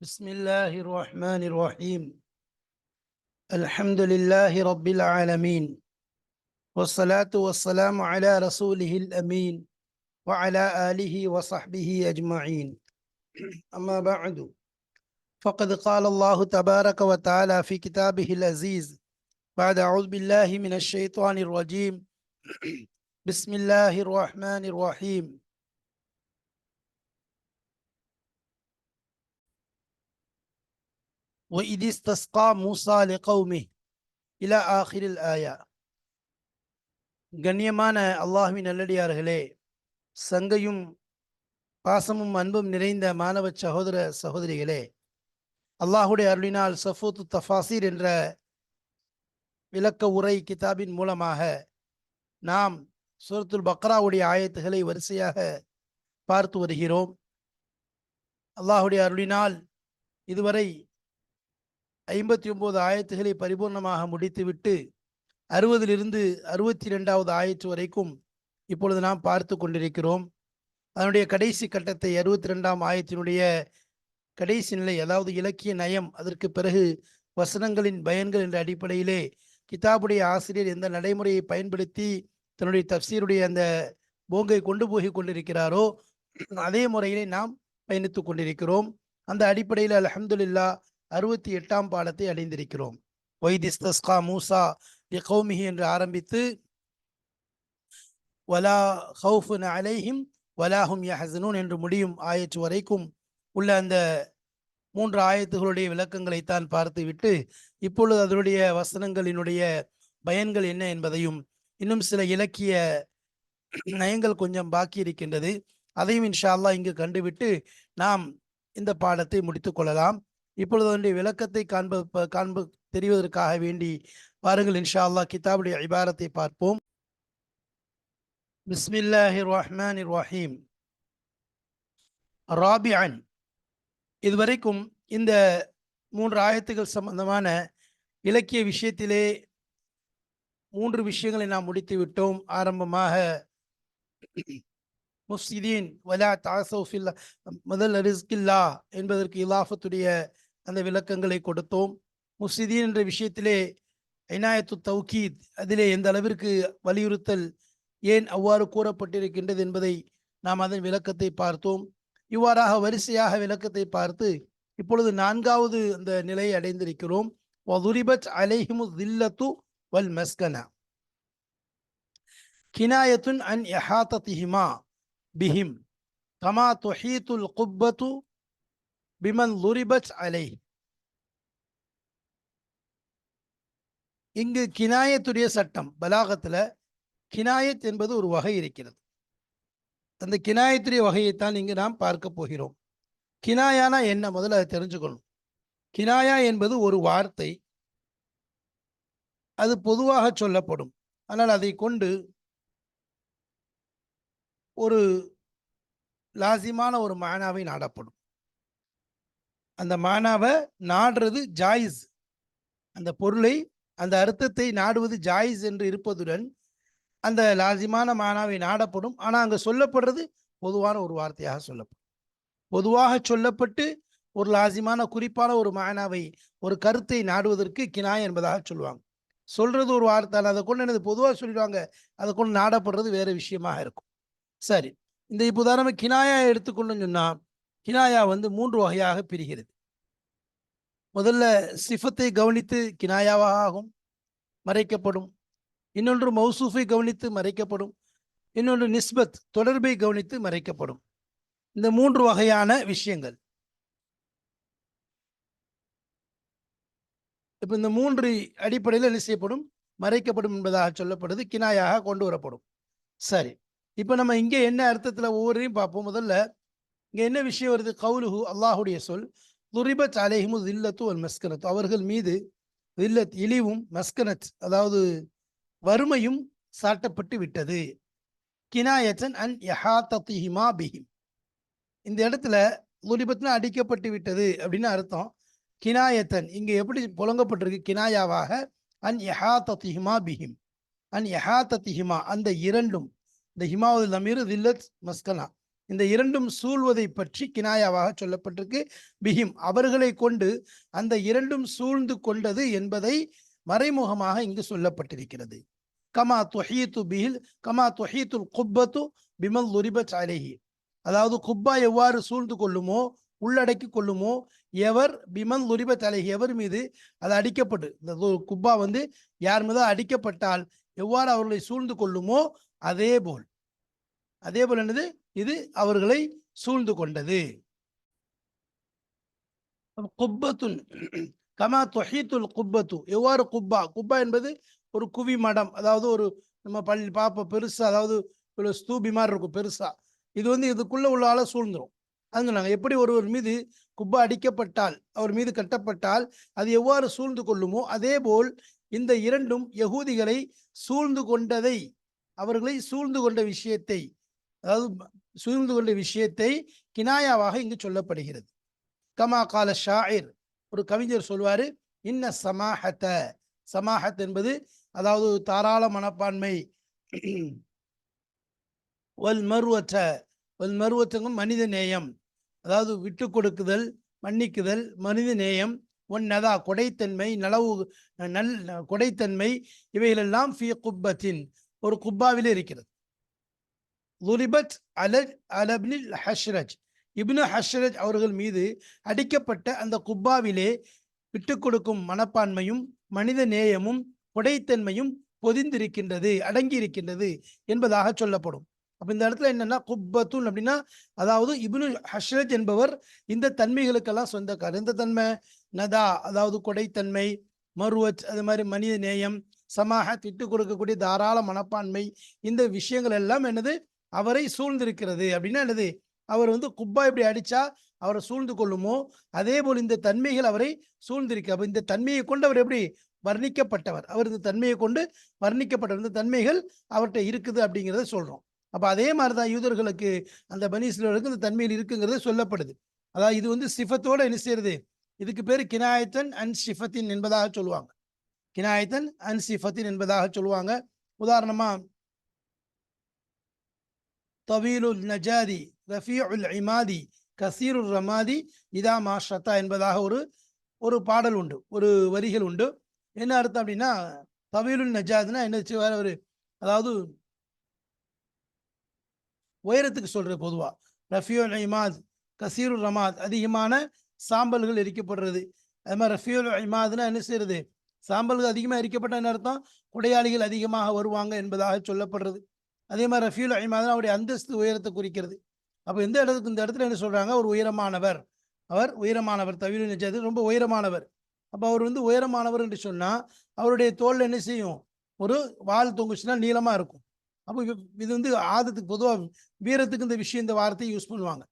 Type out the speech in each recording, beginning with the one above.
بسم الله الرحمن الرحيم. الحمد لله رب العالمين، والصلاة والسلام على رسوله الأمين وعلى آله وصحبه أجمعين. أما بعد، فقد قال الله تبارك وتعالى في كتابه العزيز بعد أعوذ بالله من الشيطان الرجيم. بسم الله الرحمن الرحيم. وإذ استسقى موسى لقومه إلى آخر الآية. கண்ணியமான அல்லாஹ்வின் நல்லடியார்களே, சங்கையும் பாசமும் அன்பும் நிறைந்த மாணவ சகோதர சகோதரிகளே, அல்லாஹுடைய அருளினால் சஃபூத்து தஃபாசீர் என்ற விளக்க உரை கிதாபின் மூலமாக நாம் சூரத்துல் பக்ராவுடைய ஆயத்துகளை வரிசையாக பார்த்து வருகிறோம். அல்லாஹுடைய அருளினால் இதுவரை 59 ஆயத்துகளை பரிபூர்ணமாக முடித்துவிட்டு 60லிருந்து 62வது ஆயத்து வரைக்கும் இப்பொழுது நாம் பார்த்து கொண்டிருக்கிறோம். அதனுடைய கடைசி கட்டத்தை 62ஆம் ஆயத்தினுடைய கடைசி நிலை, அதாவது இலக்கிய நயம், அதற்கு பிறகு வசனங்களின் பயன்கள் என்ற அடிப்படையிலே கிதாபுடைய ஆசிரியர் எந்த நடைமுறையை பயன்படுத்தி தன்னுடைய தப்சீருடைய அந்த போங்கை கொண்டு போய் கொண்டிருக்கிறாரோ அதே முறையிலே நாம் பயணித்து கொண்டிருக்கிறோம். அந்த அடிப்படையில் அல்ஹம்துலில்லாஹ் 68ஆம் பாடத்தை அடைந்திருக்கிறோம். வைதிஸ்தஸ்கா மூசா லிகௌமிஹி என்று ஆரம்பித்து வலா ஹவுஃபுன் அலைஹிம் வலாஹும் யஹ்ஸனூன் என்று முடியும் ஆயத்து வரைக்கும் உள்ள அந்த 3 ஆயத்துகளுடைய விளக்கங்களைத்தான் பார்த்துவிட்டு இப்பொழுது அதனுடைய வசனங்களினுடைய பயன்கள் என்ன என்பதையும் இன்னும் சில இலக்கிய நயங்கள் கொஞ்சம் பாக்கி இருக்கின்றது, அதையும் இன்ஷா அல்லாஹ் இங்கு கண்டுவிட்டு நாம் இந்த பாடத்தை முடித்துக் கொள்ளலாம். இப்பொழுது அதனுடைய விளக்கத்தை தெரிவதற்காக வேண்டி பாருங்கள், இன்ஷா அல்லாஹ் கிதாபுடைய இபாரத்தை பார்ப்போம். பிஸ்மில்லாஹிர் ரஹ்மானிர் ரஹீம். ராபிஅன், இதுவரைக்கும் இந்த 3 ஆயத்துகள் சம்பந்தமான இலக்கிய விஷயத்திலே 3 விஷயங்களை நாம் முடித்து விட்டோம். ஆரம்பமாக முஃப்ஸிதீன் வலா தஅஸவ் ஃபில் முதல் ரிஸ்கில்லா என்பதற்கு இலாஃபத்துடைய அந்த விளக்கங்களை கொடுத்தோம். முஃப்ஸிதீன் என்ற விஷயத்திலே இனாயத்து தௌகீத், அதிலே எந்த அளவிற்கு வலியுறுத்தல் ஏன் அவ்வாறு கூறப்பட்டிருக்கின்றது என்பதை நாம் அதன் விளக்கத்தை பார்த்தோம். இவ்வாறாக வரிசையாக விளக்கத்தை பார்த்து இப்பொழுது 4வது அந்த நிலையை அடைந்திருக்கிறோம். வதுரிபத் அலைஹிமு தில்லத்து வல் மஸ்கனா கினாயத்துன் அன் இஹாதத்திஹிமா பிஹிம் கமா துஹீத்துல் குப்பத்து பிமன் லுரிபத் அலைஹ். இங்கு கினாயத்துடைய சட்டம், பலாகத்தில் கினாயத் என்பது ஒரு வகை இருக்கிறது. அந்த கினாயத்துடைய வகையைத்தான் இங்கு நாம் பார்க்க போகிறோம். கினாயானா என்ன, முதல்ல அதை தெரிஞ்சுக்கணும். கினாயா என்பது ஒரு வார்த்தை, அது பொதுவாக சொல்லப்படும். ஆனால் அதை கொண்டு ஒரு லாசிமான ஒரு மானாவை நாடப்படும். அந்த மானாவை நாடுறது ஜாயிஸ், அந்த பொருளை அந்த அர்த்தத்தை நாடுவது ஜாயிஸ் என்று இருப்பதுடன் அந்த லாசிமான மானாவை நாடப்படும். ஆனால் அங்கே சொல்லப்படுறது பொதுவான ஒரு வார்த்தையாக சொல்லப்படும். பொதுவாக சொல்லப்பட்டு ஒரு லாசிமான குறிப்பான ஒரு மானாவை, ஒரு கருத்தை நாடுவதற்கு கினாய் என்பதாக சொல்லுவாங்க. சொல்றது ஒரு வார்த்தை, அதை கொண்டு என்னது பொதுவாக சொல்லிடுவாங்க, அதை கொண்டு நாடப்படுறது வேறு விஷயமாக இருக்கும். சரி, இந்த இப்போ உதாரணமாக கினாயா எடுத்துக்கொண்டு சொன்னால் கினாயா 3 வகையாக பிரிகிறது. முதல்ல சிஃபத்தை கவனித்து கினாயாவாக ஆகும், மறைக்கப்படும். இன்னொன்று மௌசூஃபை கவனித்து மறைக்கப்படும். இன்னொன்று நிஸ்பத், தொடர்பை கவனித்து மறைக்கப்படும். இந்த 3 வகையான விஷயங்கள். இப்போ இந்த 3 அடிப்படையில் என்ன செய்யப்படும், மறைக்கப்படும் என்பதாக சொல்லப்படுது, கினாயாக கொண்டு வரப்படும். சரி, இப்போ நம்ம இங்கே என்ன அர்த்தத்தில் ஒவ்வொருத்தையும் பார்ப்போம். முதல்ல இங்கே என்ன விஷயம் வருது, கவுலுஹு, அல்லாஹுடைய சொல், துரிபத் அலைஹிமு தில்லத்து வல் மஸ்கனத், அவர்கள் மீது தில்லத் இழிவும், மஸ்கனத் அதாவது வறுமையும் சாட்டப்பட்டு விட்டது. கினாயத்தன் அன் இஹாதத்திஹிமா பிஹிம், இந்த இடத்துல துரிபத்னா அடிக்கப்பட்டு விட்டது அப்படின்னு அர்த்தம். கினாயத்தன் இங்கே எப்படி புழங்கப்பட்டிருக்கு, கினாயாவாக அன் இஹாதத்திஹிமா பிஹிம், அன் இஹாதத்திஹிமா அந்த இரண்டும், இந்த ஹிமாவது லமீர் தில்லத் மஸ்கனா, இந்த இரண்டும் சூழ்வதை பற்றி கினாயாவாக சொல்லப்பட்டிருக்கு. பிஹிம் அவர்களை கொண்டு அந்த இரண்டும் சூழ்ந்து கொண்டது என்பதை மறைமுகமாக இங்கு சொல்லப்பட்டிருக்கிறது. கமா துஹீத்து பிஹில் கமா துஹீத்துல் குப்பத்து பிமல் லுரிபத் அலைஹி, அதாவது குப்பா எவ்வாறு சூழ்ந்து கொள்ளுமோ உள்ளடக்கி கொள்ளுமோ, எவர் பிமல் லுரிபத் அலைஹி எவர் மீது அது அடிக்கப்பட்டு, இந்த குப்பா யார் மீது அடிக்கப்பட்டால் எவ்வாறு அவர்களை சூழ்ந்து கொள்ளுமோ அதே போல் என்னது இது அவர்களை சூழ்ந்து கொண்டது. குப்பத்துன் கமா தொஹீத்துல் குப்பத்து, எவ்வாறு குப்பா, குப்பா என்பது ஒரு குவி மடம், அதாவது ஒரு நம்ம பள்ளி பாப்ப பெருசா, அதாவது ஒரு ஸ்தூபி மாதிரி இருக்கும் பெருசா, இது இதுக்குள்ள உள்ள ஆளை சூழ்ந்துரும். அது நாங்கள் எப்படி ஒருவர் மீது குப்பா அடிக்கப்பட்டால் அவர் மீது கட்டப்பட்டால் அது எவ்வாறு சூழ்ந்து கொள்ளுமோ அதே போல் இந்த இரண்டும் யகூதிகளை சூழ்ந்து கொண்டதை, அவர்களை சூழ்ந்து கொண்ட விஷயத்தை, அதாவது சூழ்ந்து கொண்ட விஷயத்தை கினாயாவாக இங்கு சொல்லப்படுகிறது. கமா கால ஷாயிர், ஒரு கவிஞர் சொல்வாரு, இன்ன சமாஹத்த, சமாஹத் என்பது அதாவது தாராள மனப்பான்மை, வல் மருவற்ற, வல் மருவற்றங்கும் மனித நேயம், அதாவது விட்டு கொடுக்குதல், மன்னிக்குதல், மனித நேயம், ஒன்னதா கொடைத்தன்மை, நலவு நல் கொடைத்தன்மை, இவைகளெல்லாம் ஃபி குப்பத்தின் ஒரு குப்பாவிலே இருக்கிறது. லுரிபத் அலப்னில் ஹஷ்ரஜ், இப்னு ஹஷ்ரஜ் அவர்கள் மீது அடிக்கப்பட்ட அந்த குப்பாவிலே விட்டு கொடுக்கும் மனப்பான்மையும் மனித நேயமும் கொடைத்தன்மையும் பொதிந்திருக்கின்றது, அடங்கி இருக்கின்றது என்பதாக சொல்லப்படும். அப்ப இந்த இடத்துல என்னன்னா குப்பத்துன் அப்படின்னா, அதாவது இப்னு ஹஷ்ரஜ் என்பவர் இந்த தன்மைகளுக்கெல்லாம் சொந்தக்காரர். இந்த தன்மை நதா, அதாவது கொடைத்தன்மை, மருவத் அது மாதிரி மனித நேயம், சமாஹத் விட்டு கொடுக்கக்கூடிய தாராள மனப்பான்மை, இந்த விஷயங்கள் எல்லாம் என்னது அவரை சூழ்ந்திருக்கிறது. அப்படின்னா என்னது, அவர் குப்பா எப்படி அடிச்சா அவரை சூழ்ந்து கொள்ளுமோ அதே போல் இந்த தன்மைகள் அவரை சூழ்ந்திருக்கு. அப்ப இந்த தன்மையை கொண்டு அவர் எப்படி வர்ணிக்கப்பட்டவர், அவர் இந்த தன்மையை கொண்டு வர்ணிக்கப்பட்டவர், இந்த தன்மைகள் அவர்கிட்ட இருக்குது அப்படிங்கிறத சொல்றோம். அப்ப அதே மாதிரிதான் யூதர்களுக்கு அந்த பனி இஸ்ரவேலுக்கு இந்த தன்மையில் இருக்குங்கிறது சொல்லப்படுது. அதாவது இது சிஃபத்தோட என்ன செய்யறது, இதுக்கு பேர் கினாயத்தன் அன் சிஃபத்தின் என்பதாக சொல்லுவாங்க. கினாயத்தன் அன் சிஃபத்தின் என்பதாக சொல்லுவாங்க. உதாரணமா தவீலுல் நஜாதி ரஃபீஉல் இமாதி கசீருர் ரமாதி இதா மாஷத்தா என்பதாக ஒரு பாடல் உண்டு, ஒரு வரிகள் உண்டு. என்ன அர்த்தம் அப்படின்னா, தவீலுல் நஜாத்னா என்ன செய்வார் அவரு, அதாவது உயரத்துக்கு சொல்றது பொதுவா. ரஃபியுல் இமாத் கசீருர் ரமாத், அதிகமான சாம்பல்கள் எரிக்கப்படுறது. அது மாதிரி ரஃபியுல் இமாத்னா என்ன செய்யறது, சாம்பல்கள் அதிகமாக எரிக்கப்பட்ட என்ன அர்த்தம், கொடையாளிகள் அதிகமாக வருவாங்க என்பதாக சொல்லப்படுறது. அதே மாதிரி ரஃபியுல் இமாத்னா அவருடைய அந்தஸ்து உயரத்தை குறிக்கிறது. அப்போ இந்த இடத்துல என்ன சொல்றாங்க, ஒரு உயரமானவர், அவர் உயரமானவர், தவீலுல் நஜாத் ரொம்ப உயரமானவர். அப்போ அவர் உயரமானவர் என்று சொன்னா அவருடைய தோல் என்ன செய்யும், ஒரு வால் தொங்குச்சுன்னா நீளமா இருக்கும். அப்போ இது ஆதத்துக்கு பொதுவாக வீரத்துக்கு இந்த விஷயம், இந்த வார்த்தையை யூஸ் பண்ணுவாங்க.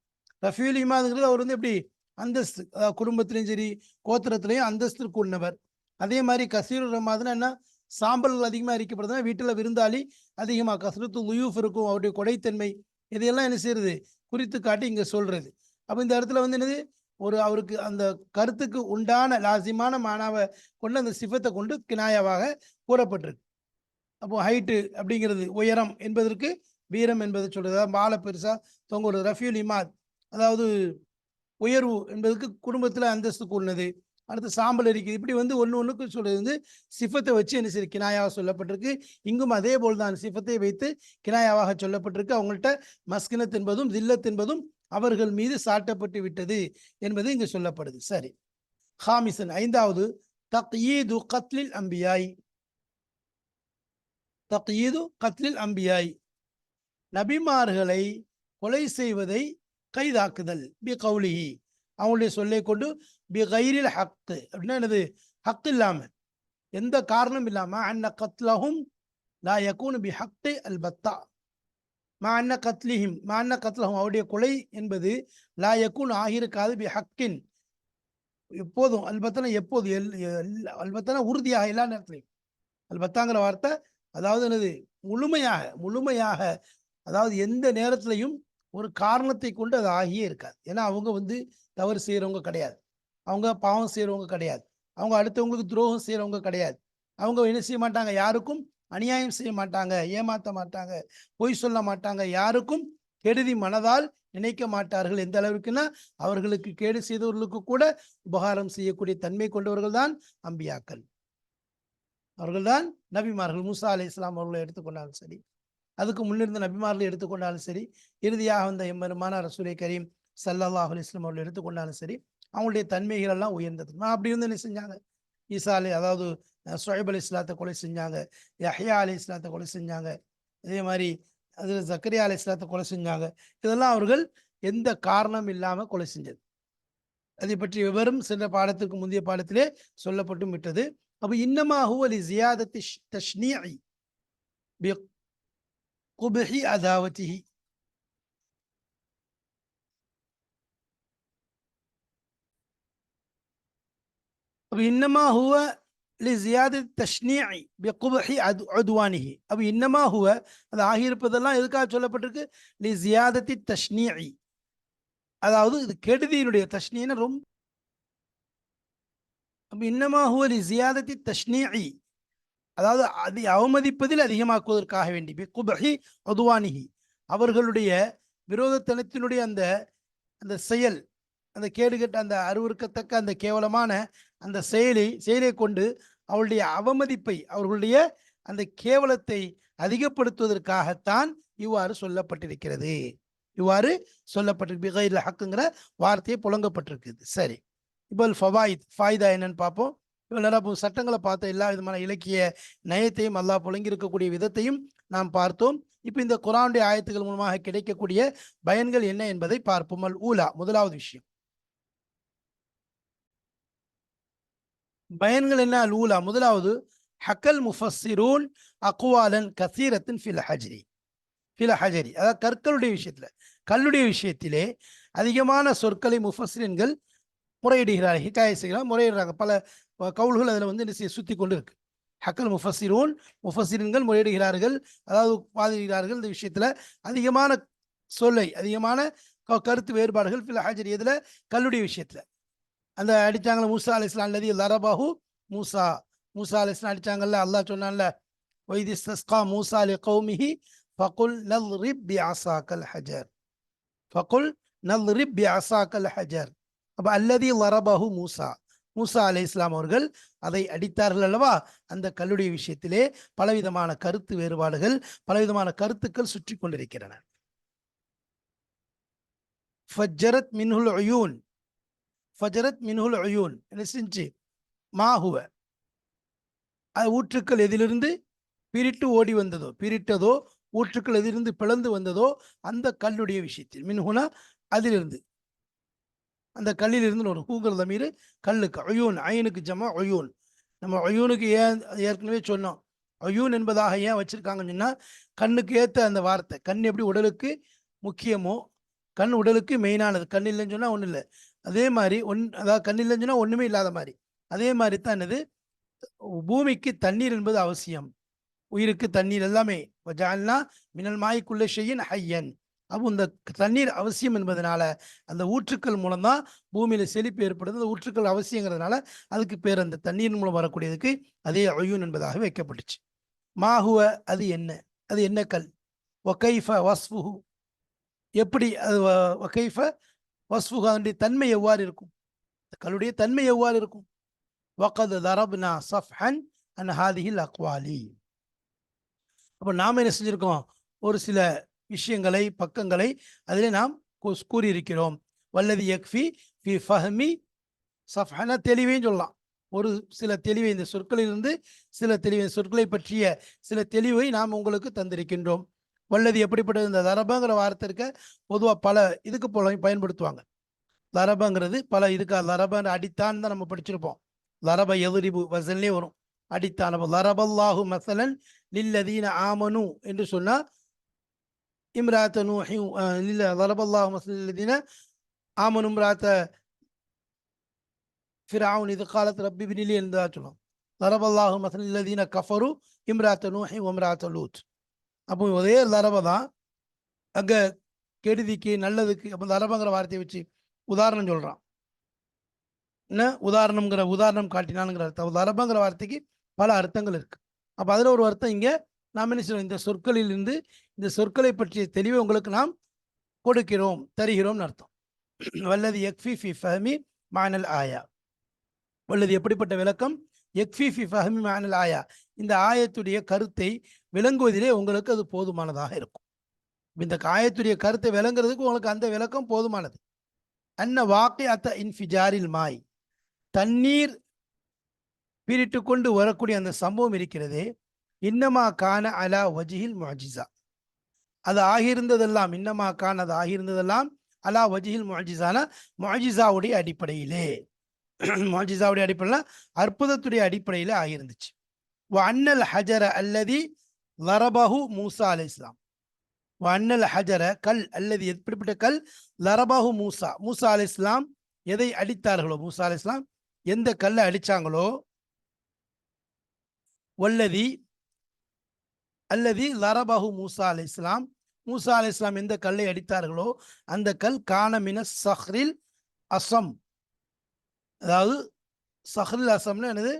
ரஃபீல் இமாதுங்கிறது அவர் எப்படி அந்தஸ்து, அதாவது குடும்பத்திலையும் சரி கோத்திரத்திலையும் அந்தஸ்திற்கு உண்ணவர். அதே மாதிரி கசீர் ரமாதுன்னா என்ன, சாம்பல்கள் அதிகமாக எரிக்கப்படுதுன்னா வீட்டில் விருந்தாளி அதிகமாக, கசரத்து உயூஃப் இருக்கும், அவருடைய கொடைத்தன்மை, இதையெல்லாம் என்ன செய்யறது குறித்து காட்டி இங்கே சொல்றது. அப்போ இந்த இடத்துல என்னது, ஒரு அவருக்கு அந்த கருத்துக்கு உண்டான லாசிமான மானாவை கொண்டு அந்த சிஃபத்தை கொண்டு கினாயாவாக கூறப்பட்டிருக்கு. அப்போ ஹைட்டு அப்படிங்கிறது உயரம் என்பதற்கு வீரம் என்பதை சொல்றது, மாலை பெருசா தொங்குறது. ரஃபியுல் இமாத் அதாவது உயர்வு என்பதற்கு குடும்பத்தில் அந்தஸ்துக்கு உள்ளது. அடுத்து சாம்பல் இருக்குது. இப்படி ஒன்று ஒன்றுக்கு சொல்றது சிஃபத்தை வச்சு என்ன செய்ய கினாயாக சொல்லப்பட்டிருக்கு. இங்கும் அதே போல் தான் சிஃபத்தை வைத்து கினாயாவாக சொல்லப்பட்டிருக்கு. அவங்கள்ட்ட மஸ்கினத் என்பதும் தில்லத் என்பதும் அவர்கள் மீது சாட்டப்பட்டு விட்டது என்பது இங்கு சொல்லப்படுது. சரி, ஹாமிசன் ஐந்தாவது, தக்யீது கத்லில் அம்பியாய், தக்யீது கத்லில் அம்பியாய், நபிமார்களை கொலை செய்வதை கைதாக்குதல், பி கௌலிஹி அவங்களுடைய சொல்லை கொண்டு, பி கைரில் ஹக்கு அப்படின்னா என்னது, ஹக்கு இல்லாம, எந்த காரணம் இல்லாம, அன்ன கத்லஹும் லா யகூனு பி ஹக்கு அல்பத்தா, அன்ன கத்லிஹிம் அன்ன கத்லஹும் அவருடைய கொலை என்பது லா யகூன் ஆகியிருக்காது, பி ஹக்கின் எப்போதும், அல்பத்தனா எப்போது, அல்பத்தனா உறுதியாக எல்லா நேரத்திலையும், அல்பத்தாங்கிற வார்த்தை அதாவது என்னது முழுமையாக அதாவது எந்த நேரத்திலையும் ஒரு காரணத்தை கொண்டு அது ஆகியே இருக்காது. ஏன்னா அவங்க தவறு செய்யறவங்க கிடையாது, அவங்க பாவம் செய்யறவங்க கிடையாது, அவங்க அடுத்தவங்களுக்கு துரோகம் செய்யறவங்க கிடையாது, அவங்க என்ன செய்ய மாட்டாங்க, யாருக்கும் அநியாயம் செய்ய மாட்டாங்க, ஏமாற்ற மாட்டாங்க, பொய் சொல்ல மாட்டாங்க, யாருக்கும் கெடுதி மனதால் நினைக்க மாட்டார்கள். எந்த அளவிற்குன்னா அவர்களுக்கு கேடு செய்தவர்களுக்கு கூட உபகாரம் செய்யக்கூடிய தன்மை கொண்டவர்கள் தான் அம்பியாக்கள், அவர்கள்தான் நபிமார்கள். மூசா அலைஹிஸ்ஸலாம் அவர்களை எடுத்துக்கொண்டாலும் சரி, அதுக்கு முன்னிருந்த நபிமார்களை எடுத்துக்கொண்டாலும் சரி, இறுதியாக வந்த எம்பெருமான ரசூலை கரீம் ஸல்லல்லாஹு அலைஹி வஸல்லம் அவர்கள் எடுத்துக்கொண்டாலும் சரி, அவங்களுடைய தன்மைகள் எல்லாம் உயர்ந்தது. அப்படி இருந்து என்ன செஞ்சாங்க, ஈசா அதாவது ஷுஐப் அலைஹிஸ்ஸலாத்தை கொலை செஞ்சாங்க, யஹ்யா அலைஹிஸ்ஸலாத்தை கொலை செஞ்சாங்க, அதே மாதிரி அது ஜக்கரியா அலைஹிஸ்ஸலாத்தை கொலை செஞ்சாங்க. இதெல்லாம் அவர்கள் எந்த காரணம் இல்லாம கொலை செஞ்சது. அதை பற்றி விவரம் சென்ற பாடத்திற்கு முந்தைய பாடத்திலே சொல்லப்பட்டும் விட்டது. அப்ப இன்னமா ஹுவ லி ஜியாதத்தி தஷ்னீஇ பி குப்ஹி அதாவத்திஹி. அப்ப இன்னமா ஹுவ லி ஜியாதத்தி தஷ்னீஇ பி குப்ஹி உத்வானிஹி. அப்ப இன்னமா ஹுவ, அது ஆகியிருப்பதெல்லாம் எதுக்காக சொல்லப்பட்டிருக்கு, லி ஜியாதத்தி தஷ்னீஇ, அதாவது இது கெடுதியினுடைய தஷ்னீன ரொம்ப. அப்ப இன்னமா ஹுவ லி ஜியாதத்தி தஷ்னீஇ, அதாவது அது அவமதிப்பதில் அதிகமாக்குவதற்காக வேண்டி, பி குப்ஹி உத்வானிஹி, அவர்களுடைய விரோதத்தனத்தினுடைய அந்த அந்த செயல், அந்த கேடுகட்ட அந்த அருவருக்கத்தக்க அந்த கேவலமான அந்த செயலை கொண்டு அவளுடைய அவமதிப்பை, அவர்களுடைய அந்த கேவலத்தை அதிகப்படுத்துவதற்காகத்தான் இவ்வாறு சொல்லப்பட்டிருக்கிறது. இவ்வாறு சொல்லப்பட்டிருக்கு. பிகைரில் ஹக்குங்கிற வார்த்தையை புழங்கப்பட்டிருக்குது. சரி, இப்போ ஃபவாயித், ஃபாயிதா என்னன்னு பார்ப்போம். இவ்வளோ நேரம் சட்டங்களை பார்த்த எல்லா விதமான இலக்கிய நயத்தையும் அல்லாஹ் புழங்கியிருக்கக்கூடிய விதத்தையும் நாம் பார்த்தோம். இப்போ இந்த குர்ஆனுடைய ஆயத்துகள் மூலமாக கிடைக்கக்கூடிய பயன்கள் என்ன என்பதை பார்ப்போம். அல் ஊலா, முதலாவது விஷயம் பயன்கள் என்ன? அல் ஊலா, முதலாவது, ஹக்கல் முஃபஸ்ஸிரூன் அக்வாலன் கசீரத்தின் ஃபில் ஹஜரி, அதாவது கற்களுடைய விஷயத்துல, கல்லுடைய விஷயத்திலே அதிகமான சொற்களை முஃபஸ்ஸிரீன்கள் முறையிடுகிறார்கள், ஹிகாயை செய்கிறார், முறையிடுறாங்க. பல கவுல்கள் அதில் வந்து சுத்தி கொண்டு இருக்கு. ஹக்கல் முஃபஸ்ஸிரீன்கள் முறையிடுகிறார்கள், அதாவது வாதிடுகிறார்கள் இந்த விஷயத்துல அதிகமான சொல்லை, அதிகமான கருத்து வேறுபாடுகள் ஃபில் ஹஜரி, இதுல கல்லுடைய விஷயத்துல. அந்த அடிச்சாங்கல்ல மூசா அலைஹிஸ்ஸலாம், அல்லதி லரபஹு மூசா, மூசா அலைஹிஸ்ஸலாம் அடிச்சாங்கல்ல, அல்லாஹ் சொன்னான்ல, வைதி இஸ்தஸ்கா மூசா லிகௌமிஹி ஃபகுல் நல்ரிப் பிஅஸாக்கல் ஹஜர், ஃபகுல் நல்ரிப் பிஅஸாக்கல் ஹஜர். அப்ப அல்லதி லரபஹு மூசா, மூசா அலைஹிஸ்ஸலாம் அவர்கள் அதை அடித்தார்கள் அல்லவா, அந்த கல்லுடைய விஷயத்திலே பலவிதமான கருத்து வேறுபாடுகள், பலவிதமான கருத்துக்கள் சுற்றி கொண்டிருக்கின்றன. ஃபஜ்ஜரத் மின்ஹுல் உயூன், ஃபஜரத் மின்ஹுல் உயூன் என்ன செஞ்சு, மாஹுவ, அது ஊற்றுக்கள் எதிலிருந்து பிரிட்டு ஓடி வந்ததோ, பிரிட்டதோ, ஊற்றுக்கள் எதிலிருந்து பிளந்து வந்ததோ அந்த கல்லுடைய விஷயத்தில், மின்ஹுனா அதிலிருந்து, அந்த கல்லிலிருந்து ஒரு ஹூகர் தமீர் கல்லுக்கு, ஒயூன், ஐனுக்கு ஜமா ஒயூன். நம்ம ஒயூனுக்கு ஏன் ஏற்கனவே சொன்னோம், ஒயூன் என்பதாக ஏன் வச்சிருக்காங்கன்னு சொன்னா, கண்ணுக்கு ஏற்ற அந்த வார்த்தை. கண் எப்படி உடலுக்கு முக்கியமோ, கண் உடலுக்கு மெயினானது, கண் இல்லைன்னு சொன்னா ஒன்றும் இல்லை, அதே மாதிரி அதாவது கண் இல்லைன்னு சொன்னா ஒண்ணுமே இல்லாத மாதிரி, அதே மாதிரி தான் என்னது, பூமிக்கு தண்ணீர் என்பது அவசியம், உயிருக்கு தண்ணீர் எல்லாமே. வஜஅல்னா மினல் மாஇ குல்ல ஷைஇன் ஹய்யன். அப்போ இந்த தண்ணீர் அவசியம் என்பதனால அந்த ஊற்றுக்கள் மூலம்தான் பூமியில செழிப்பு ஏற்படுது. அந்த ஊற்றுக்கள் அவசியங்கிறதுனால அதுக்கு பேர், அந்த தண்ணீர் மூலம் வரக்கூடியதுக்கு அதே அயூன் என்பதாக வைக்கப்பட்டுச்சு. மாஹுவ, அது என்ன, அது என்ன கல், வகைஃப வஸ்ஃபுஹு, எப்படி அது, வகைஃப வஸ்ஃபுஹு, அதனுடைய தன்மை எவ்வாறு இருக்கும், கல்லுடைய தன்மை எவ்வாறு இருக்கும். வகத் தரப்னா சஃப்ஹன் அன் ஹாதிஹில் அக்வாலி. அப்போ நாம் என்ன செஞ்சிருக்கோம், ஒரு சில விஷயங்களை, பக்கங்களை அதிலே நாம் கூறியிருக்கிறோம். வல்லதி யக்ஃபி ஃபி ஃபஹ்மி சஃப்ஹன, தெளிவையும் சொல்லலாம், ஒரு சில தெளிவை, இந்த சொற்களிலிருந்து சில தெளிவை, சொற்களை பற்றிய சில தெளிவை நாம் உங்களுக்கு தந்திருக்கின்றோம். வல்லதி எப்படிப்பட்டது, இந்த தரபங்கிற வார்த்தை இருக்க பொதுவாக பல இதுக்கு போல பயன்படுத்துவாங்க. லரபங்கிறது பல இதுக்கு, லரப அடித்தான் தான் நம்ம படிச்சிருப்போம், லரப எதிரிபு வசல்லே வரும், அடித்தான். லரபல்லாஹு மசலன் லில்லதீன ஆமனு என்று சொன்னா, இம்ராத்த நூஹி லரபல்லாஹு மசலன் லில்லதீன ஆமனு இம்ராத்த ஃபிரௌன் இது காலத் ரப்பி பினிலி என்று சொல்லலாம். லரபல்லாஹு மசலன் லில்லதீன கஃபரு இம்ராத்த நூஹி இம்ராத்த லூத். அப்போ ஒரே லரப தான் அங்க கெடுதிக்கு நல்லதுக்கு. அப்போ லரபங்கிற வார்த்தையை வச்சு உதாரணம் சொல்றான், என்ன உதாரணம் காட்டினானுங்கிற அர்த்தம். லரபங்கிற வார்த்தைக்கு பல அர்த்தங்கள் இருக்கு. அப்ப அதுல ஒரு அர்த்தம் இங்க நாம் என்ன செய்யணும், இந்த சொற்களில் இருந்து இந்த சொற்களை பற்றிய தெளிவை உங்களுக்கு நாம் கொடுக்கிறோம், தருகிறோம்னு அர்த்தம். வல்லதி யக்ஃபி ஃபி ஃபஹமி மானல் ஆயா. வல்லது எப்படிப்பட்ட விளக்கம்? யக்ஃபி ஃபி ஃபஹமி மானல் ஆயா, இந்த ஆயத்துடைய கருத்தை விளங்குவதிலே உங்களுக்கு அது போதுமானதாக இருக்கும். இந்த ஆயத்துடைய கருத்தை விளங்குறதுக்கு உங்களுக்கு அந்த விளக்கம் போதுமானது. அன்ன வாக்கிஅத்த இன்ஃபிஜாரில் மாய், தண்ணீர் பீரிட்டு கொண்டு வரக்கூடிய அந்த சம்பவம் இருக்கிறதே, இன்னமா கான அலா வஜிஹில் முஅஜிஸா, அது ஆகியிருந்ததெல்லாம், இன்னமா கான் அது ஆகியிருந்ததெல்லாம் அலா வஜிஹில் முஅஜிஸான முஅஜிஸாவுடைய அடிப்படையிலே, முஅஜிஸாவுடைய அடிப்படையில் அற்புதத்துடைய அடிப்படையில் ஆகியிருந்துச்சு. அன்னல் ஹஜர அல்லதி லரபஹு மூசா அலைஹிஸ்ஸலாம், அன்னல் ஹஜர கல் அல்லது எப்படிப்பட்ட கல், லரபஹு மூசா, மூசா அலைஹிஸ்ஸலாம் எதை அடித்தார்களோ, மூசா அலைஹிஸ்ஸலாம் எந்த கல்லை அடிச்சாங்களோ, வல்லதி அல்லதி லரபஹு மூசா அலைஹிஸ்ஸலாம், மூசா அலைஹிஸ்ஸலாம் எந்த கல்லை அடித்தார்களோ அந்த கல் கானமின சஹ்ரில் அசம், அதாவது சஹ்ரில் அசம்னு என்னது,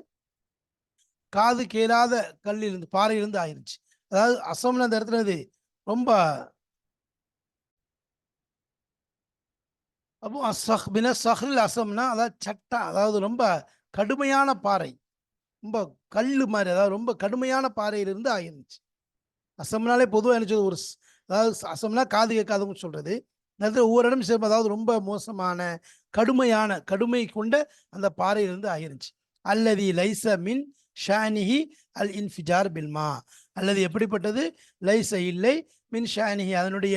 காது கேளாத கல்லிலிருந்து, பாறையிலிருந்து ஆயிருச்சு. அதாவது அசம்னு அந்த இடத்துல இது ரொம்ப, அப்போ சஹ்ரில் அசம்னா அதாவது சட்டா, அதாவது ரொம்ப கடுமையான பாறை, ரொம்ப கல்லு மாதிரி, அதாவது ரொம்ப கடுமையான பாறையிலிருந்து ஆயிருந்துச்சு. அசம்னாலே பொதுவாக என்ன சொல்றது, ஒரு அதாவது அசம்னா காது கேட்காதவங்க சொல்றது, நேரத்தில் ஒவ்வொரு இடம் சேர்ப்பு, அதாவது ரொம்ப மோசமான கடுமையான, கடுமை கொண்ட அந்த பாறையிலிருந்து ஆயிருந்துச்சு. அல்லது லைச மின் ஷானிஹி அல் இன்ஃபிஜார் பில்மா, அல்லது எப்படிப்பட்டது, லைச இல்லை, மின் ஷானிஹி அதனுடைய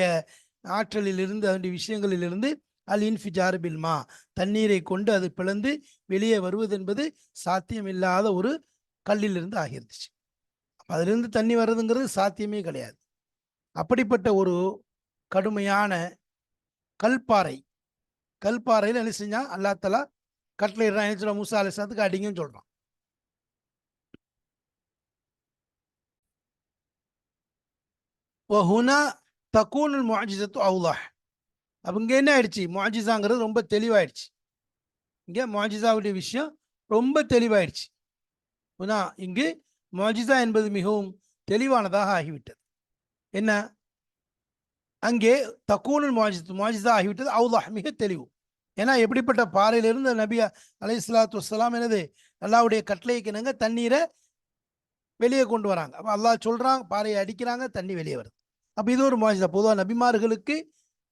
ஆற்றலிலிருந்து, அதனுடைய விஷயங்களிலிருந்து, அல் இன்ஃபிஜார் பில்மா தண்ணீரை கொண்டு அது பிளந்து வெளியே வருவது என்பது சாத்தியமில்லாத ஒரு கல்லிலிருந்து ஆகிருந்துச்சு. அதிலிருந்து தண்ணி வர்றதுங்கிறது சாத்தியமே கிடையாது. அப்படிப்பட்ட ஒரு கடுமையான கல்பாறை, கல்பாறையில் என்ன செஞ்சா அல்லாஹ் தஆலா கட்டளை இடுறான், மூசா அலைஹிஸ்ஸலாத்துக்கு அடிங்கன்னு சொல்றான். வஹுனா தகூனுல் முஅஜிஸத்து அவ்லஹ், அப்ப இங்க என்ன ஆயிடுச்சு, முஅஜிஸாங்கிறது ரொம்ப தெளிவாயிடுச்சு. இங்க முஅஜிஸாவுடைய விஷயம் ரொம்ப தெளிவாயிடுச்சு. இங்கு முஅஜிஸா என்பது மிகவும் தெளிவானதாக ஆகிவிட்டது. என்ன, அங்கே தக்கூனுல் முஅஜிஸா ஆகிவிட்டது, அவ்லஹ் மிக தெளிவு. ஏன்னா எப்படிப்பட்ட பாறையிலிருந்து நபி அலைஹிஸ்ஸலாத்து வஸ்ஸலாம் என்னது, அல்லாஹ்வுடைய கட்டளைக்கு இணங்க தண்ணீரை வெளியே கொண்டு வராங்க. அப்போ அல்லாஹ் சொல்றாங்க, பாறையை அடிக்கிறாங்க, தண்ணி வெளியே வருது. அப்போ இது ஒரு முஅஜிஸா. பொதுவாக நபிமார்களுக்கு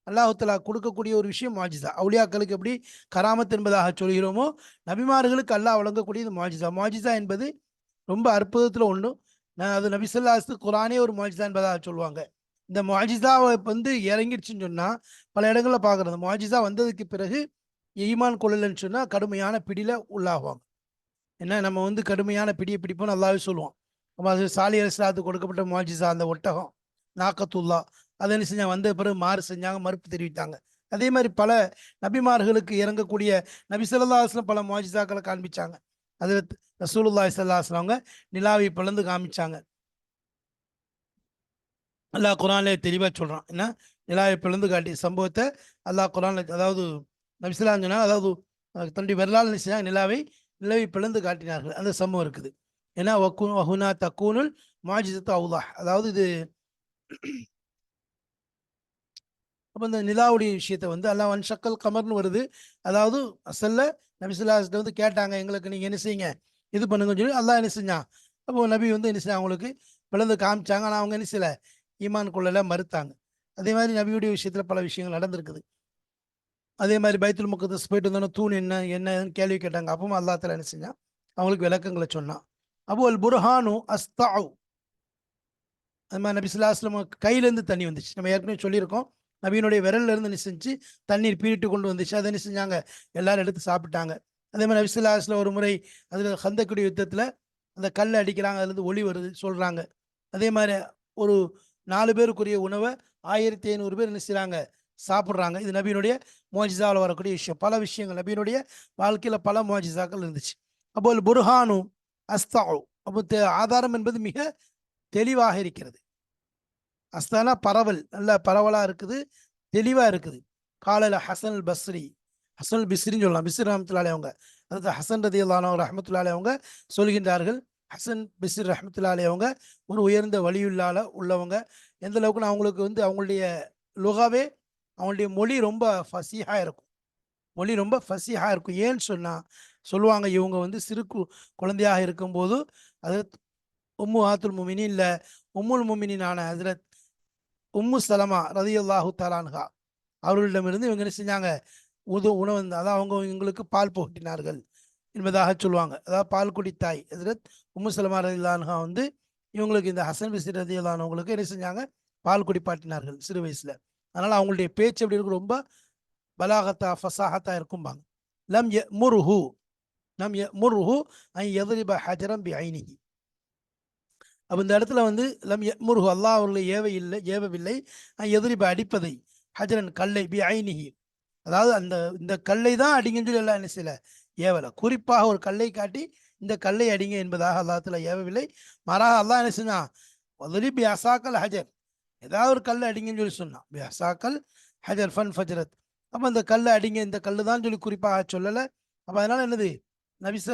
அல்லாஹ் தஆலா கொடுக்கக்கூடிய ஒரு விஷயம் முஅஜிஸா. அவுலியாக்களுக்கு எப்படி கராமத் என்பதாக சொல்கிறோமோ, நபிமார்களுக்கு அல்லாஹ் வழங்கக்கூடியது முஅஜிஸா. முஅஜிஸா என்பது ரொம்ப அற்புதத்தில் ஒன்று. அது நபி ஸல்லல்லாஹு அலைஹி வஸல்லம் குர்ஆனே ஒரு முஅஜிஸா என்பதாக சொல்லுவாங்க. இந்த முஅஜிஸாவை வந்து இறங்கிடுச்சுன்னு சொன்னால் பல இடங்களில் பார்க்குறது, முஅஜிஸா வந்ததுக்கு பிறகு ஈமான் கொள்ளலன்னு சொன்னால் கடுமையான பிடியில் உள்ளாகுவாங்க. ஏன்னா நம்ம வந்து கடுமையான பிடியை பிடிப்போம்னு அல்லாஹ்வே சொல்லுவோம். அப்போ அது சாலி அலைஹிஸ்ஸலாத்துக்கு கொடுக்கப்பட்ட முஅஜிஸா அந்த ஒட்டகம் நாக்கத்துல்லா, அதை என்ன செஞ்சாங்க, வந்த பிறகு மாறு செஞ்சாங்க, மறுப்பு தெரிவித்தாங்க. அதே மாதிரி பல நபிமார்களுக்கு இறங்கக்கூடிய நபி ஸல்லல்லாஹு அலைஹி வஸல்லம் பல முஅஜிஸாக்களை காண்பிச்சாங்க. அதில் ரசூலுல்லாஹி ஸல்லல்லாஹு அலைஹி வஸல்லம் அவங்க நிலாவை பிளந்து காமிச்சாங்க. அல்லாஹ் குர்ஆன்ல தெளிவாக சொல்கிறான். என்ன, நிலாவை பிளந்து காட்டிய சம்பவத்தை அல்லாஹ் குர்ஆன்ல, அதாவது நபி ஸல்லல்லாஹு அலைஹி வஸல்லம் அதாவது தன்னுடைய விரலால் என்ன செஞ்சாங்க, நிலவை பிளந்து காட்டினார்கள், அந்த சம்பவம் இருக்குது. ஏன்னா வஹுனா தக்கூனுல் முஅஜிஸத்து அவ்லஹ், அதாவது இது அப்போ இந்த நிலாவுடைய விஷயத்தை வந்து அல்லாஹ் ஷக்கல் கமர்னு வருது. அதாவது அசல்ல நபி ஸல்லல்லாஹு அலைஹி வஸல்லம் வந்து கேட்டாங்க, எங்களுக்கு நீங்கள் என்ன செய்யுங்க, இது பண்ணுங்கன்னு சொல்லி அல்லாஹ் என்ன செஞ்சான். அப்போ நபி வந்து என்ன செஞ்சாங்க, அவங்களுக்கு பிளந்து காமிச்சாங்க. ஆனால் அவங்க என்ன செய்யலை, ஈமான் கொள்ளல, மறுத்தாங்க. அதே மாதிரி நபியுடைய விஷயத்தில் பல விஷயங்கள் நடந்திருக்குது. அதே மாதிரி பைத்துல் முகத்தஸ் போயிட்டு வந்தோன்னா தூண் என்ன என்னன்னு கேள்வி கேட்டாங்க. அப்பவும் அல்லாஹ் தஆலா என்ன செஞ்சான், அவங்களுக்கு விளக்கங்களை சொன்னான். அப்போ அல் புர்ஹானு அஸ்தாஉ, அது மாதிரி நபி ஸல்லல்லாஹு அலைஹி வஸல்லம் கையிலேருந்து தண்ணி வந்துச்சு. நம்ம ஏற்கனவே சொல்லியிருக்கோம், நபியினுடைய விரல்ல இருந்து என்ன செஞ்சு தண்ணீர் பீரிட்டு கொண்டு வந்துச்சு. அதை என்ன செஞ்சாங்க, எல்லாரும் எடுத்து சாப்பிட்டாங்க. அதே மாதிரி நபி ஸல்லல்லாஹு அலைஹி வஸல்லம் ஒரு முறை அதில் ஹந்தக்குடைய யுத்தத்தில் அந்த கல்லை அடிக்கிறாங்க, அதுலேருந்து ஒளி வருது சொல்கிறாங்க. அதே மாதிரி ஒரு 4 பேருக்குரிய உணவை 1500 பேர் என்ன செய்கிறாங்க, சாப்பிட்றாங்க. இது நபியினுடைய முஅஜிஸாவில் வரக்கூடிய விஷயம். பல விஷயங்கள் நபியினுடைய வாழ்க்கையில் பல முஅஜிஸாக்கள் இருந்துச்சு. அப்போ புர்ஹானு அஸ்தாஉ, அப்போ ஆதாரம் என்பது மிக தெளிவாக இருக்கிறது. அஸ்தானா பரவல், நல்ல பரவலாக இருக்குது, தெளிவாக இருக்குது. காலையில் ஹசன் அல் பஸ்ரி, ஹசன் அல் பிஸ்ரின்னு சொல்லலாம், பிஸ்ரி ரஹ்மத்துல்லாஹி அலைஹி அவங்க, அதாவது ஹசன் ரலியல்லாஹு அன்ஹு ரஹ்மத்துல்லாஹி அலைஹி அவங்க சொல்கின்றார்கள், ஹசன் பிஸ்ரி ரஹ்மத்துல்லாஹி அலைஹி அவங்க ஒரு உயர்ந்த வலியுள்ளால உள்ளவங்க. எந்த அளவுக்கு நான் அவங்களுக்கு வந்து அவங்களுடைய லுகாவே அவங்களுடைய மொழி ரொம்ப ஃபசீஹா இருக்கும். மொழி ரொம்ப ஃபசீஹா இருக்கும். ஏன்னு சொன்னா சொல்லுவாங்க, இவங்க வந்து சிறு குழந்தையாக இருக்கும்போது ஹஜ்ரத் உம்மு ஆத்துல் முமினின் இல்ல உம்முல் முமினினான ஹஜ்ரத் உம்மு சலமா ரலியல்லாஹு தஆலா அன்ஹா அவர்களிடமிருந்து இவங்க என்ன செஞ்சாங்க, உணவு, அதாவது அவங்க இவங்களுக்கு பால் புகட்டினார்கள் என்பதாக சொல்லுவாங்க. அதாவது பால் குடித்தாய் ஹஜ்ரத் உம்மு சலமா ரலியல்லாஹு அன்ஹா வந்து இவங்களுக்கு, இந்த ஹசன் பஸ்ரி ரலியல்லாஹு அன்ஹுவுங்களுக்கு என்ன செஞ்சாங்க, பால் குடிப்பாட்டினார்கள் சிறு வயசுல. அதனால அவங்களுடைய பேச்சு எப்படி இருக்கும், ரொம்ப பலாகத்தா ஃபசாஹத்தா இருக்கும்பாங்க. லம் யமுருஹு லம் யமுருஹு அன் யத்ரிப ஹஜரம் பிஐனிஹி. அப்ப இந்த இடத்துல வந்து லம் யமுருஹு அல்லாஹ் அவர்களை ஏவவில்லை அன் யத்ரிப அடிப்பதை, ஹஜரன் கல்லை பிஐனிஹி, அதாவது அந்த இந்த கல்லை தான் அடிங்கன்னு சொல்லி எல்லாம் என்ன செய்யல, ஏவல. குறிப்பாக ஒரு கல்லை காட்டி இந்த கல்லை அடிங்க என்பதாக அல்லாஹ்ல ஏவவில்லை. மாறாக அல்லாஹ் என்ன செஞ்சான், வதரிபி அசாக்கல் ஹஜர், ஏதாவது ஒரு கல்லை அடிங்கன்னு சொல்லி சொன்னான். பி அசாக்கல் ஹஜர் ஃபன் ஃபஜரத். அப்போ அந்த கல்லை அடிங்க, இந்த கல்லு தான் சொல்லி குறிப்பாக சொல்லலை. அப்போ அதனால என்னது நபிஸ்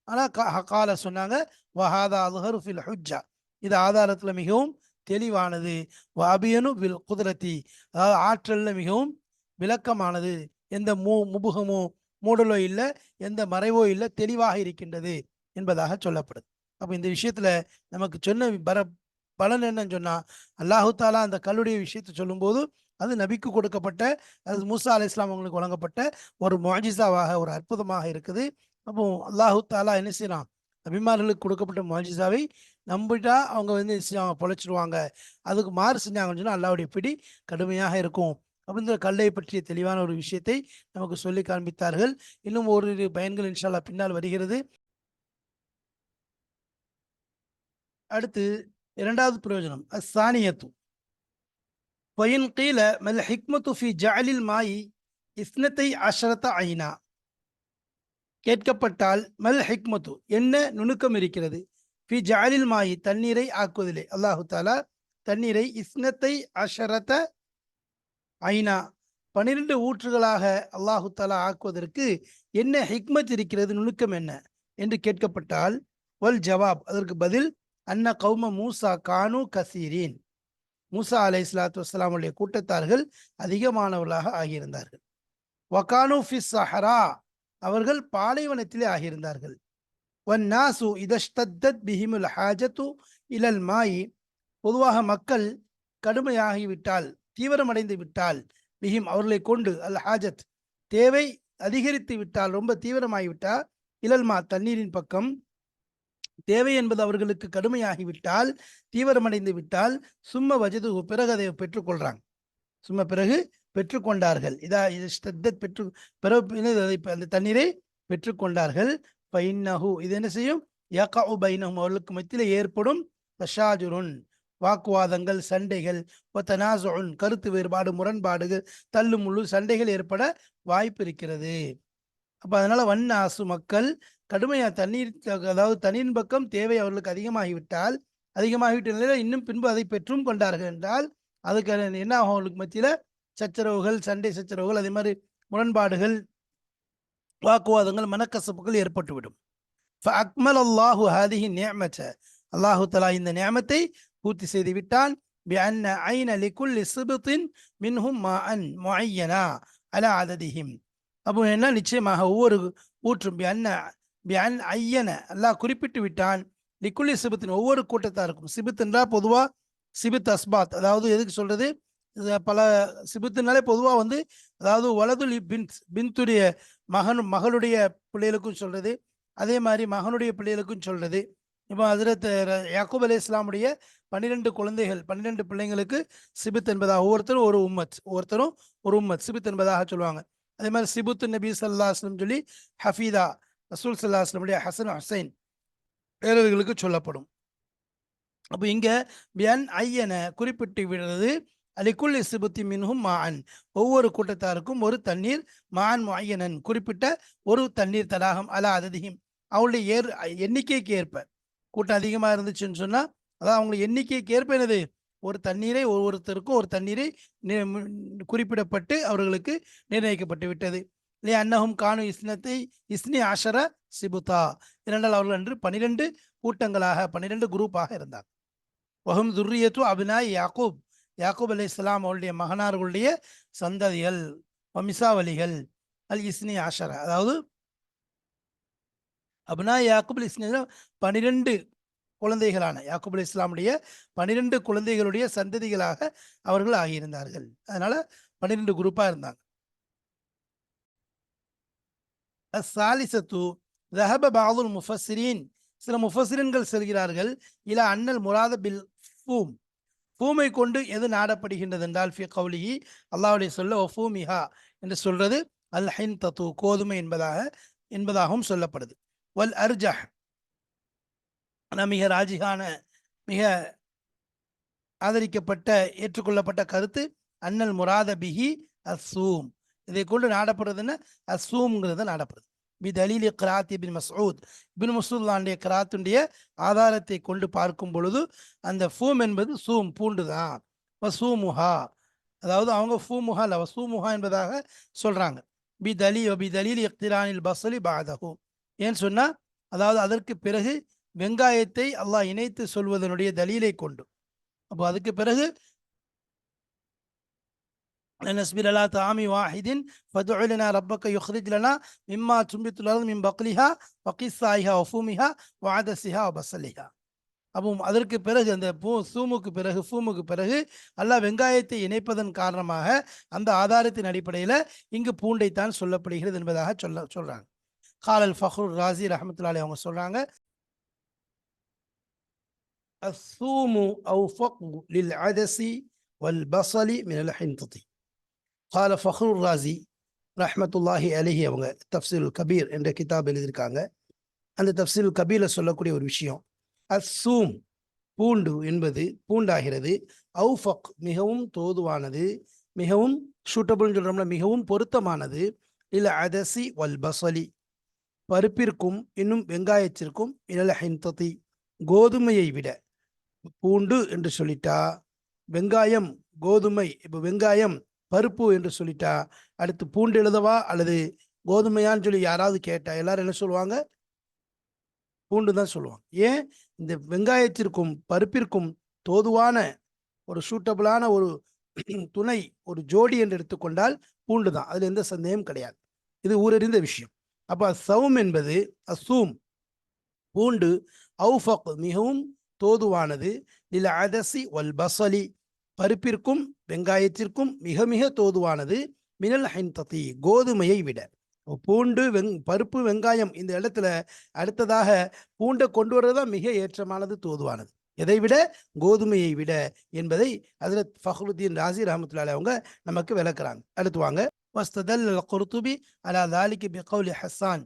ஆனால் கால சொன்னாங்க, வஹாதா அல்ஹரு ஃபில் ஹுஜ்ஜா, இது ஆதாரத்தில் மிகவும் தெளிவானது. வாபியனு வில் குதிரத்தி, அதாவது ஆற்றலில் மிகவும் விளக்கமானது. எந்த முபுகமோ மூடலோ இல்லை, எந்த மறைவோ இல்லை, தெளிவாக இருக்கின்றது என்பதாக சொல்லப்படுது. அப்போ இந்த விஷயத்துல நமக்கு சொன்ன பலன் என்னன்னு சொன்னா, அல்லாஹு தாலா அந்த கல்லுடைய விஷயத்தை சொல்லும்போது அது நபிக்கு கொடுக்கப்பட்ட, அது மூசா அலை இஸ்லாம் அவங்களுக்கு வழங்கப்பட்ட ஒரு முஅஜிசாவாக, ஒரு அற்புதமாக இருக்குது. அப்போ அல்லாஹு தாலா என்ன செய்யலாம், நபிமார்களுக்கு கொடுக்கப்பட்ட முஅஜிசாவை நம்பிட்டா அவங்க வந்து பொழைச்சிடுவாங்க. அதுக்கு மாறு செஞ்சாங்கன்னு சொன்னா அல்லாஹ்வுடைய பிடி கடுமையாக இருக்கும். அப்படின்ற கல்லை பற்றிய தெளிவான ஒரு விஷயத்தை நமக்கு சொல்லி காண்பித்தார்கள். இன்னும் ஓரிரு பயன்கள் இன்ஷா அல்லாஹ் பின்னால் வருகிறது. அடுத்து இரண்டாவது பிரயோஜனம் அஸ்ஸானியத்து வயின் கீல மல் ஹிக்மத்து ஃபி ஜஅலில் மாயி இஸ்னத்தை அஷரத ஐனா. கேட்கப்பட்டால் மல் ஹிக்மத்து, என்ன நுணுக்கம் இருக்கிறது, ஃபி ஜஅலில் மாயி தண்ணீரை ஆக்குவதிலே, அல்லாஹு தாலா தண்ணீரை இஸ்னத்தை அஷரத ஐனா 12 ஊற்றுகளாக அல்லாஹு தாலா ஆக்குவதற்கு என்ன ஹிக்மத் இருக்கிறது, நுணுக்கம் என்ன என்று கேட்கப்பட்டால், வல் ஜவாப், அதற்கு பதில், அன்ன கௌம மூசா கானு கசீரீன், மூசா அலை இஸ்லாத்து வஸ்ஸலாமுடைய கூட்டத்தார்கள் அதிகமானவர்களாக ஆகியிருந்தார்கள். வகானு ஃபிஸ் சஹரா, அவர்கள் பாலைவனத்திலே ஆகியிருந்தார்கள். வன்னாசு இதஷ்தத்தத் பிஹிமுல் ஹாஜத்து இலல் மாயி, பொதுவாக மக்கள் கடுமையாகிவிட்டால், தீவிரமடைந்து விட்டால், பிஹிம் அவர்களை கொண்டு, அல் ஹாஜத் தேவை அதிகரித்து விட்டால், ரொம்ப தீவிரமாகிவிட்டால், இலல்மா தண்ணீரின் பக்கம், தேவை என்பது அவர்களுக்கு கடுமையாகிவிட்டால், தீவிரமடைந்து விட்டால், சும்ம வஜது பிறகு அதை பெற்றுக்கொள்றாங்க, சும்மா பிறகு பெற்றுக்கொண்டார்கள். பெற்று அந்த தண்ணீரை பெற்றுக்கொண்டார்கள். பைன்னஹு, இது என்ன செய்யும், யகஉ பைனஹும், அவர்களுக்கு மத்தியில் ஏற்படும் தஷாஜுருன் வாக்குவாதங்கள், சண்டைகள், தனாசுன் கருத்து வேறுபாடு, முரண்பாடுகள், தள்ளு முள்ளு சண்டைகள் ஏற்பட வாய்ப்பு இருக்கிறது. அப்ப அதனால வன்னாசு மக்கள் கடுமையா தண்ணீர், அதாவது தண்ணீரின் பக்கம் தேவை அவர்களுக்கு அதிகமாகிவிட்ட நிலையில் இன்னும் பின்பு அதை பெற்றும் கொண்டார்கள் என்றால், அதுக்கு என்ன ஆகும், அவர்களுக்கு மத்தியில சச்சரவுகள், சண்டை சச்சரவுகள், அதே மாதிரி முரண்பாடுகள், வாக்குவாதங்கள், மனக்கசப்புகள் ஏற்பட்டுவிடும். அக்மல் அல்லாஹு ஹாதிஹி நிஅமத, அல்லாஹு தஆலா இந்த நியமத்தை பூர்த்தி செய்து விட்டான். பிஅன்ன ஐன லிகுல்லி சிபத்தின் மின்ஹும் மாஅன் முஅய்யனா அலா அததிஹிம். அப்போ என்ன, நிச்சயமாக ஒவ்வொரு ஊற்றும், பிஅன் ஐயன, அல்லாஹ் குறிப்பிட்டு விட்டான், லிக்குல்லி சிபத்தின் ஒவ்வொரு கூட்டத்தாருக்கும். சிபித் என்றால் பொதுவா சிபித் அஸ்பாத், அதாவது எதுக்கு சொல்றது, பல சிபித்துனாலே பொதுவாக வந்து, அதாவது வலதுல் பின்துடைய மகளுடைய பிள்ளைகளுக்கும் சொல்றது, அதே மாதிரி மகனுடைய பிள்ளைகளுக்கும் சொல்றது. இப்போ ஹஜ்ரத் யாக்கூப் அலை இஸ்லாமுடைய 12 குழந்தைகள், 12 பிள்ளைங்களுக்கு சிபித் என்பதாக, ஒவ்வொருத்தரும் ஒரு உம்மத் சிபித் என்பதாக சொல்லுவாங்க. அதே மாதிரி சிபுத்து நபி ஸல்லல்லாஹு அலைஹி வஸல்லம் சொல்லி ஹஃபீதா ரசூல் ஸல்லல்லாஹு அலைஹி வஸல்லம் ஹசன் ஹுசைன் பேரர்களுக்கு சொல்லப்படும். அப்போ இங்க பியன் ஐயன குறிப்பிட்டு விடுறது, அலிக்குல் சிபுத்தி மின்ஹும் மான், ஒவ்வொரு கூட்டத்தாருக்கும் ஒரு தண்ணீர், மான் முஅய்யனன் குறிப்பிட்ட ஒரு தண்ணீர் தடாகம், அலா அததிஹிம் அவங்களுடைய எண்ணிக்கைக்கு ஏற்ப. கூட்டம் அதிகமாக இருந்துச்சுன்னு சொன்னா, அதாவது அவங்களுடைய எண்ணிக்கைக்கு ஏற்ப என்னது, ஒரு தண்ணீரை, ஒவ்வொருத்தருக்கும் ஒரு தண்ணீரை குறிப்பிடப்பட்டு அவர்களுக்கு நிர்ணயிக்கப்பட்டு விட்டது. இல்லையா அன்னஹும் கானு இஸ்னி ஆஷர சிபுதா, இரண்டால் அவர்கள் அன்று 12 கூட்டங்களாக, 12 குரூப்பாக இருந்தார். வஹும் துர்ரியத்து அபினாய் யாக்கூப், யாக்கூப் அலைஹிஸ்ஸலாம் அவருடைய மகனார்களுடைய சந்ததிகள், வம்சாவளிகள். அல் இஸ்னி ஆஷரா, அதாவது அப்னா யாக்கூப் இஸ்னி 12 குழந்தைகளான யாக்கூப் அலைஹிஸ்ஸலாமுடைய 12 குழந்தைகளுடைய சந்ததிகளாக அவர்கள் ஆகியிருந்தார்கள். அதனால 12 குரூப்பா இருந்தாங்க. அஸ்ஸாலிசத்து ذهب بعض المفسرين, சில முஃபஸ்ஸிரீன்கள் சொல்கிறார்கள், இலா அன்னல் முராத பில் ஃபூம், ஃபூமை கொண்டு எது நாடப்படுகின்றது என்றால் ஃபி கௌலிஹி, அல்லாஹ்வுடைய சொல்ல வஃபூமிஹா என்று சொல்றது அல் ஹின்தத்து, கோதுமை என்பதாகவும் சொல்லப்படுது. வல் அர்ஜஹ், மிக ராஜிகான, மிக ஆதரிக்கப்பட்ட, ஏற்றுக்கொள்ளப்பட்ட கருத்து அன்னல் முராத பிஹி அஸ்ஸூம், இதை கொண்டு நாடப்படுறதுன்னு அஸ்ஸூம்ங்கிறது நாடப்படுது. பிதலீலி கிராத் இப்னு மஸ்ஊத், இப்னு மஸ்ஊத் கிராத்துடைய ஆதாரத்தை கொண்டு பார்க்கும் பொழுது அந்த ஃபூம் என்பது சூம், பூண்டு தான். வசூமுஹா, அதாவது அவங்க ஃபூமுஹா இல்ல வசூமுஹா என்பதாக சொல்றாங்க. பிதலீல் இக்திரானில் பஸ்லி பாதஹு, ஏன்னு சொன்னா அதாவது அதற்கு பிறகு வெங்காயத்தை அல்லாஹ் இணைத்து சொல்வதனுடைய தலீலை கொண்டு. அப்போ அதுக்கு பிறகு நஸ்பிர் அலா தாமி வாஹிதின் ஃபதுஉ லனா ரப்பக யுக்ரிஜ் லனா மிம்மா துன்பித்துல் அர்து மின் பக்லிஹா வகிஸ்ஸாயிஹா வஃபூமிஹா வஅதஸிஹா வபஸலிஹா. அப்போ அதற்கு பிறகு அந்த ஃபூமுக்கு பிறகு அல்லாஹ் வெங்காயத்தை இணைப்பதன் காரணமாக அந்த ஆதாரத்தின் அடிப்படையில் இங்கு பூண்டைத்தான் சொல்லப்படுகிறது என்பதாக சொல்றாங்க. காலல் ஃபஹ்ருர் ராசி ரஹ்மத்துல்லாஹி அலைஹி அவங்க சொல்றாங்க, அஸ்ஸூமு அவ்ஃபகு லில் அதஸி வல் பஸலி மினல் ஹின்ததி. கால ஃபஹ்ருர் ராசி ரஹ்மத்துல்லாஹி அலைஹி அவங்க தஃப்சீருல் கபீர் என்ற கிதாப் எழுதியிருக்காங்க. அந்த தஃப்சீருல் கபீரில் சொல்லக்கூடிய ஒரு விஷயம், அஸ்ஸூம் பூண்டு என்பது பூண்டாகிறது, அவுஃபக் மிகவும் தோதுவானது, மிகவும் சூட்டபிள்னு சொல்றோம்ல, மிகவும் பொருத்தமானது, இல்ல அதசி வல் பசலி பருப்பிற்கும் இன்னும் வெங்காயத்திற்கும், இல்ல ஹின்ததி கோதுமையை விட. பூண்டு என்று சொல்லிட்டா வெங்காயம் கோதுமை, இப்போ வெங்காயம் பருப்பு என்று சொல்லிட்டா அடுத்து பூண்டு எழுதவா அல்லது கோதுமையான்னு சொல்லி யாராவது கேட்டா எல்லாரும் என்ன சொல்லுவாங்க? பூண்டு தான் சொல்லுவாங்க. ஏன்? இந்த வெங்காயத்திற்கும் பருப்பிற்கும் தோதுவான ஒரு சூட்டபிளான ஒரு துணை, ஒரு ஜோடி என்று எடுத்துக்கொண்டால் பூண்டு தான், அதுல எந்த சந்தேகம் கிடையாது. இது ஊரறிந்த விஷயம். அப்ப சவும் என்பது அசூம் பூண்டு, அவுஃபக் மிகவும் தோதுவானது, லில் அதசி வல் பஸலி பருப்பிற்கும் வெங்காயத்திற்கும் மிக மிக தோதுவானது, மினல் ஹின்ததி கோதுமையை விட. பூண்டு பருப்பு வெங்காயம் இந்த இடத்துல அடுத்ததாக பூண்டை கொண்டு வர்றதுதான் மிக ஏற்றமானது, தோதுவானது, எதை விட? கோதுமையை விட என்பதை ஹஜ்ரத் ஃபஹ்ருத்தீன் ராசி ரஹ்மத்துல்லாஹி அவங்க நமக்கு விளக்குறாங்க. அடுத்து வாங்க, வஸ்ததல் குர்துபி அலா தாலிகி பிகௌலி ஹஸ்ஸான்,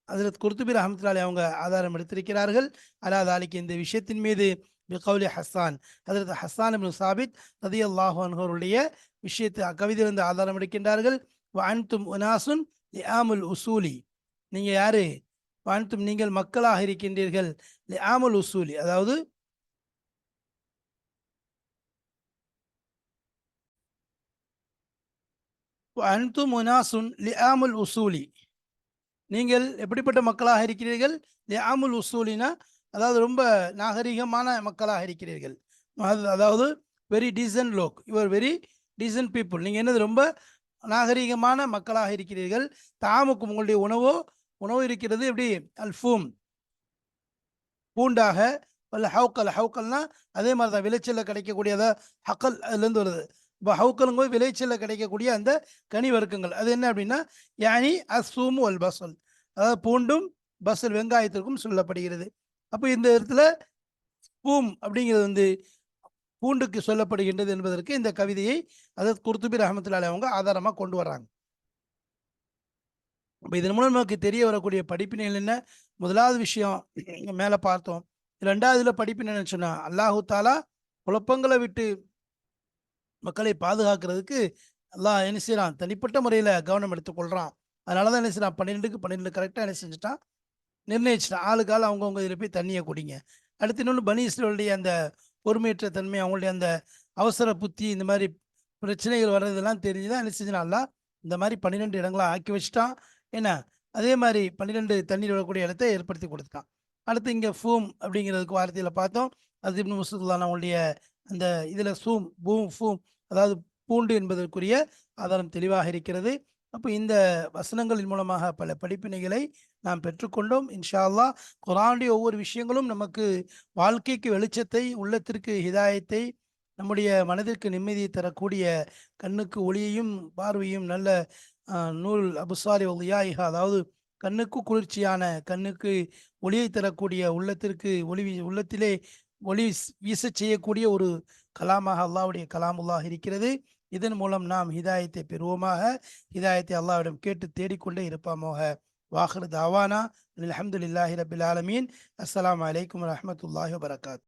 ஹஜ்ரத் குர்துபி ரஹ்மத்துல்லாஹி அவங்க ஆதாரம் எடுத்திருக்கிறார்கள் அலா தாலிகி இந்த விஷயத்தின் மீது, பிகௌலி ஹஸ்ஸான் ஹஜ்ரத் ஹஸ்ஸான் இப்னு சாபித் ரலியல்லாஹு அன்ஹு அவருடைய விஷயத்தை கவிதையிலிருந்து ஆதாரம் எடுக்கின்றார்கள். வஅன்தும் உனாசுன் லிஆமுல் உசூலி, நீங்க யாரு? வஅன்தும் நீங்கள் மக்களாக இருக்கின்றீர்கள், லிஆமுல் உசூலி அதாவது வஅன்தும் உனாசுன் லிஆமுல் உசூலி, நீங்கள் எப்படிப்பட்ட மக்களாக இருக்கிறீர்கள்? லிஆமுல் உசூலினா அதாவது ரொம்ப நாகரிகமான மக்களாக இருக்கிறீர்கள். அதாவது very descent Lok, your very descent people, நீங்கள் என்னது ரொம்ப நாகரிகமான மக்களாக இருக்கிறீர்கள். தாமுக்கும் உங்களுடைய உணவு இருக்கிறது எப்படி? அல்ஃபூம் பூண்டாக, வல்ல ஹவுக்கல் ஹவுக்கல்னா அதே மாதிரி தான் விளைச்சலில் கிடைக்கக்கூடியதா, ஹக்கல் அதுலேருந்து வருது. இப்போ ஹவுக்கலுங்க விளைச்சலில் கிடைக்கக்கூடிய அந்த கனி வர்க்கங்கள், அது என்ன அப்படின்னா யானி அஸ்ஸூம் வல் பசல், அதாவது பூண்டும் பசல் வெங்காயத்திற்கும் சொல்லப்படுகிறது. அப்போ இந்த இடத்துல பூம் அப்படிங்கிறது பூண்டுக்கு சொல்லப்படுகின்றது என்பதற்கு இந்த கவிதையை அதாவது குர்துபி ரஹ்மத்துல்லாஹி அவங்க ஆதாரமாக கொண்டு வர்றாங்க. இப்போ இதன் மூலம் நமக்கு தெரிய வரக்கூடிய படிப்பினைகள் என்ன? முதலாவது விஷயம் மேலே பார்த்தோம். ரெண்டாவதுல படிப்பினை என்ன சொன்னா, அல்லாஹு தாலா குழப்பங்களை விட்டு மக்களை பாதுகாக்கிறதுக்கு அல்லாஹ் என்ன செய்யறான்? தனிப்பட்ட முறையில் கவனம் எடுத்துக்கொள்றான். அதனால தான் என்ன செய்யறான்? 12க்கு 12 கரெக்டாக என்ன செஞ்சுட்டான்? நிர்ணயிச்சிட்டான். ஆளுக்கால் அவங்கவுங்க இதில் போய் தண்ணியை குடிங்க. அடுத்து இன்னொன்று பனி இஸ்ரவேலுடைய அந்த பொறுமையற்ற தன்மை, அவங்களுடைய அந்த அவசர புத்தி, இந்த மாதிரி பிரச்சனைகள் வர்றதெல்லாம் தெரிஞ்சு தான் என்ன செஞ்சான்? அல்லாஹ் இந்த மாதிரி 12 இடங்களா ஆக்கி வச்சுட்டான். என்ன, அதே மாதிரி 12 தண்ணீர் வரக்கூடிய இடத்தை ஏற்படுத்தி கொடுத்துட்டான். அடுத்து இங்கே ஃபூம் அப்படிங்கிறதுக்கு வார்த்தையில் பார்த்தோம், அது இப்னு மஸ்ஊத் அவங்களுடைய அந்த இதுல சூம், பூம், ஃபூம் அதாவது பூண்டு என்பதற்குரிய ஆதாரம் தெளிவாக இருக்கிறது. அப்போ இந்த வசனங்களின் மூலமாக பல படிப்பினைகளை நாம் பெற்றுக்கொண்டோம். இன்ஷா அல்லாஹ் குர்ஆனுடைய ஒவ்வொரு விஷயங்களும் நமக்கு வாழ்க்கைக்கு வெளிச்சத்தை, உள்ளத்திற்கு ஹிதாயத்தை, நம்முடைய மனதிற்கு நிம்மதியை தரக்கூடிய கண்ணுக்கு ஒளியையும், பார்வையும் நல்ல நூல் அபுசாரி ஒளியாயிஹா அதாவது கண்ணுக்கு குளிர்ச்சியான, கண்ணுக்கு ஒளியை தரக்கூடிய, உள்ளத்திற்கு உள்ளத்திலே ஒளி வீசச் செய்யக்கூடிய ஒரு கலாமாக அல்லாஹ்வுடைய கலாமுல்லாஹ் இருக்கிறது. இதன் மூலம் நாம் ஹிதாயத்தை பெறுவோமாக. ஹிதாயத்தை அல்லாஹ்விடம் கேட்டு தேடிக்கொண்டே இருப்போமாக. வாஹிரு தாவானா அல்ஹம்துலில்லாஹி ரப்பில் ஆலமீன். அஸ்ஸலாமு அலைக்கும் வரஹ்மத்துல்லாஹி வபரகாத்துஹு.